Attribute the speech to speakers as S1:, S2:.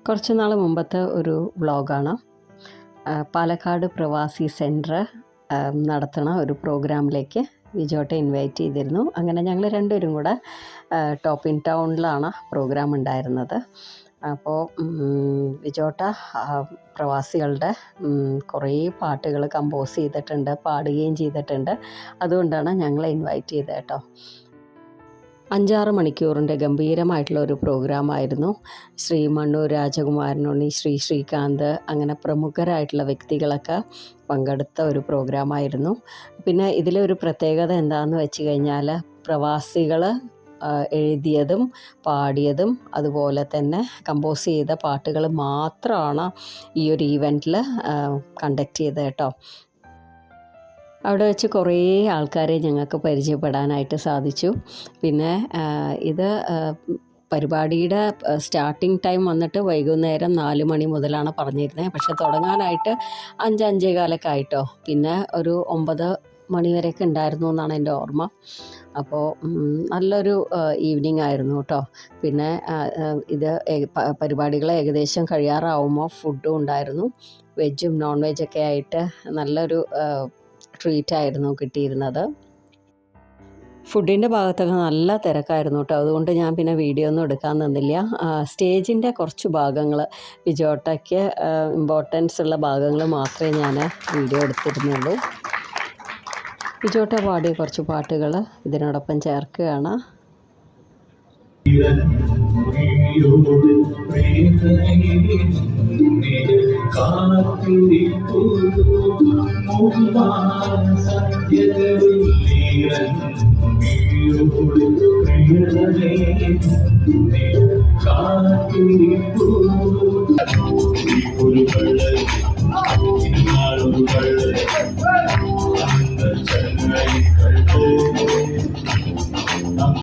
S1: കുറച്ച് നാൾ മുമ്പത്തെ ഒരു വ്ളോഗാണ്. പാലക്കാട് പ്രവാസി സെൻറ്റർ നടത്തുന്ന ഒരു പ്രോഗ്രാമിലേക്ക് വിജോട്ടെ ഇൻവൈറ്റ് ചെയ്തിരുന്നു. അങ്ങനെ ഞങ്ങൾ രണ്ടുപേരും കൂടെ ടോപ്പ് ഇൻ ടൗണിലാണ് പ്രോഗ്രാം ഉണ്ടായിരുന്നത്. അപ്പോൾ വിജോട്ട പ്രവാസികളുടെ കുറേ പാട്ടുകൾ കമ്പോസ് ചെയ്തിട്ടുണ്ട്, പാടുകയും ചെയ്തിട്ടുണ്ട്. അതുകൊണ്ടാണ് ഞങ്ങളെ ഇൻവൈറ്റ് ചെയ്തത് കേട്ടോ. 5-6 മണിക്കൂറിൻ്റെ ഗംഭീരമായിട്ടുള്ള ഒരു പ്രോഗ്രാമായിരുന്നു. ശ്രീ മണ്ണൂർ രാജകുമാരനുണ്ണി, ശ്രീകാന്ത്, അങ്ങനെ പ്രമുഖരായിട്ടുള്ള വ്യക്തികളൊക്കെ പങ്കെടുത്ത ഒരു പ്രോഗ്രാമായിരുന്നു. പിന്നെ ഇതിലെ ഒരു പ്രത്യേകത എന്താണെന്ന് വെച്ച് കഴിഞ്ഞാൽ, പ്രവാസികൾ എഴുതിയതും പാടിയതും അതുപോലെ തന്നെ കമ്പോസ് ചെയ്ത പാട്ടുകൾ മാത്രമാണ് ഈ ഒരു ഈവൻറ്റിൽ കണ്ടക്ട് ചെയ്തത് കേട്ടോ. അവിടെ വെച്ച് കുറേ ആൾക്കാരെ ഞങ്ങൾക്ക് പരിചയപ്പെടാനായിട്ട് സാധിച്ചു. പിന്നെ ഇത് പരിപാടിയുടെ സ്റ്റാർട്ടിംഗ് ടൈം വന്നിട്ട് വൈകുന്നേരം 4 മണി മുതലാണ് പറഞ്ഞിരുന്നത്. പക്ഷെ തുടങ്ങാനായിട്ട് 5-5:15 ആയിട്ടോ. പിന്നെ ഒരു 9 മണി വരെയൊക്കെ ഉണ്ടായിരുന്നു എന്നാണ് എൻ്റെ ഓർമ്മ. അപ്പോൾ നല്ലൊരു ഈവനിങ് ആയിരുന്നു കേട്ടോ. പിന്നെ ഇത് പരിപാടികൾ ഏകദേശം കഴിയാറാവുമ്പോൾ ഫുഡും ഉണ്ടായിരുന്നു. വെജും നോൺ വെജൊക്കെ ആയിട്ട് നല്ലൊരു ട്രീറ്റായിരുന്നു കിട്ടിയിരുന്നത്. ഫുഡിൻ്റെ ഭാഗത്തൊക്കെ നല്ല തിരക്കായിരുന്നു കേട്ടോ. അതുകൊണ്ട് ഞാൻ പിന്നെ വീഡിയോ ഒന്നും എടുക്കാൻ നിന്നില്ല. സ്റ്റേജിൻ്റെ കുറച്ച് ഭാഗങ്ങൾ, വിജോട്ടയ്ക്ക് ഇമ്പോർട്ടൻസ് ഉള്ള ഭാഗങ്ങൾ മാത്രമേ ഞാൻ വീഡിയോ എടുത്തിരുന്നുള്ളൂ. വിജോട്ട പാടിയ കുറച്ച് പാട്ടുകൾ ഇതിനോടൊപ്പം ചേർക്കുകയാണ്.
S2: കാത്തിരിപ്പൂ